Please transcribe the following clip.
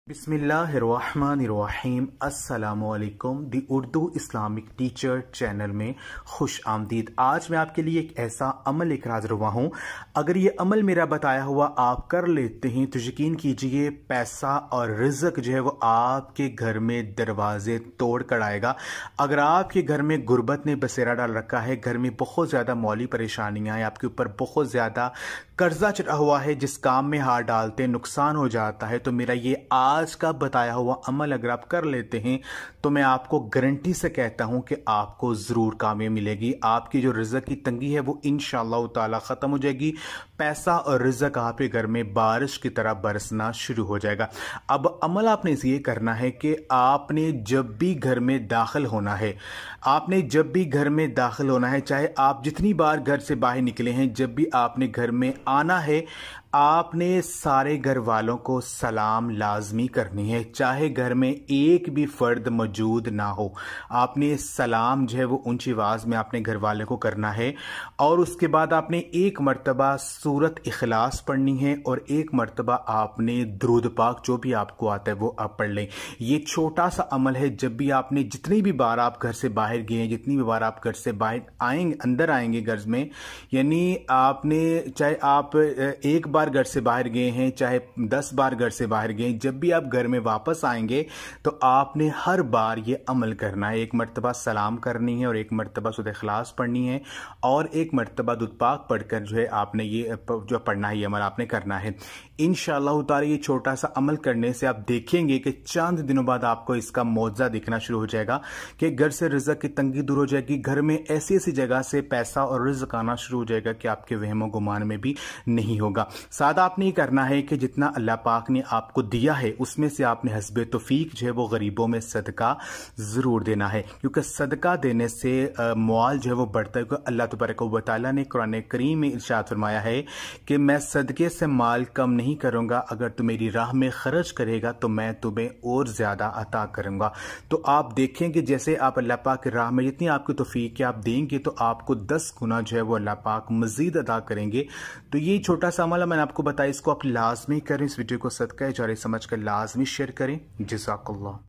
बिस्मिल्लाहिर्रहमानिर्रहीम अस्सलामुअलैकुम दी Urdu Islamic teacher channel में खुश आमदीद। आज मैं आपके लिए एक ऐसा अमल लेकर हाजिर हुआ हूँ। अगर ये अमल मेरा बताया हुआ आप कर लेते हैं तो यकीन कीजिए पैसा और रिज़्क जो है वो आपके घर में दरवाजे तोड़ कर आएगा। अगर आपके घर में गुर्बत ने बसेरा डाल रखा है, घर में बहुत ज़्यादा मौली परेशानियाँ हैं, आपके ऊपर बहुत ज़्यादा कर्जा चढ़ा हुआ है, जिस काम में हाथ डालते नुकसान हो जाता है, तो मेरा ये आज का बताया हुआ अमल अगर आप कर लेते हैं तो मैं आपको गारंटी से कहता हूं कि आपको ज़रूर कामयाबी मिलेगी। आपकी जो रिज़्क की तंगी है वो इंशाअल्लाह ताला ख़त्म हो जाएगी। पैसा और रिज़्क आपके घर में बारिश की तरह बरसना शुरू हो जाएगा। अब अमल आपने ये करना है कि आपने जब भी घर में दाखिल होना है, चाहे आप जितनी बार घर से बाहर निकले हैं, जब भी आपने घर में आना है, आपने सारे घर वालों को सलाम लाजमी करनी है, चाहे घर में एक भी फर्द मौजूद ना हो। आपने सलाम जो है वो ऊंची आवाज़ में अपने घर वाले को करना है और उसके बाद आपने एक मर्तबा सूरत इखलास पढ़नी है और एक मर्तबा आपने दुरूद पाक जो भी आपको आता है वो आप पढ़ लें। ये छोटा सा अमल है। जब भी आपने जितनी भी बार आप घर से बाहर गए हैं, जितनी भी बार आप घर से बाहर आएंगे, अंदर आएंगे घर में, यानी आपने चाहे आप एक बार घर से बाहर गए हैं, चाहे 10 बार घर से बाहर गए, जब भी आप घर में वापस आएंगे तो आपने हर बार ये अमल करना है। एक मर्तबा सलाम करनी है और एक मर्तबा सूरत इखलास पढ़नी है और एक मर्तबा दुरूद पाक पढ़कर जो है आपने ये जो पढ़ना है, ये अमल आपने करना है। इंशाअल्लाह ताला ये छोटा सा अमल करने से आप देखेंगे कि चंद दिनों बाद आपको इसका मौजज़ा दिखना शुरू हो जाएगा कि घर से रिज़्क की तंगी दूर हो जाएगी। घर में ऐसी ऐसी जगह से पैसा और रिज़्क आना शुरू हो जाएगा कि आपके वहमो गुमान में भी नहीं होगा। साथ आपने ये करना है कि जितना अल्लाह पाक ने आपको दिया है उसमें से आपने हस्बे तौफीक जो है वो गरीबों में सदका ज़रूर देना है, क्योंकि सदका देने से मुआल जो है वो बढ़ता है। क्योंकि अल्लाह तबारक व तआला ने कुरान करीम में इरशाद फरमाया है कि मैं सदके से माल कम नहीं करूँगा, अगर तू मेरी राह में खर्च करेगा तो मैं तुम्हें और ज़्यादा अता करूँगा। तो आप देखें कि जैसे आप अल्लाह पाक की राह में जितनी आपकी तौफीक है आप देंगे तो आपको 10 गुना जो है वो अल्लाह पाक मज़ीद अदा करेंगे। तो ये छोटा सा अमल मैंने आपको बताया, इसको आप लाजमी करें। इस वीडियो को सदका जारी समझ कर लाजमी शेयर करें। जज़ाकल्लाह।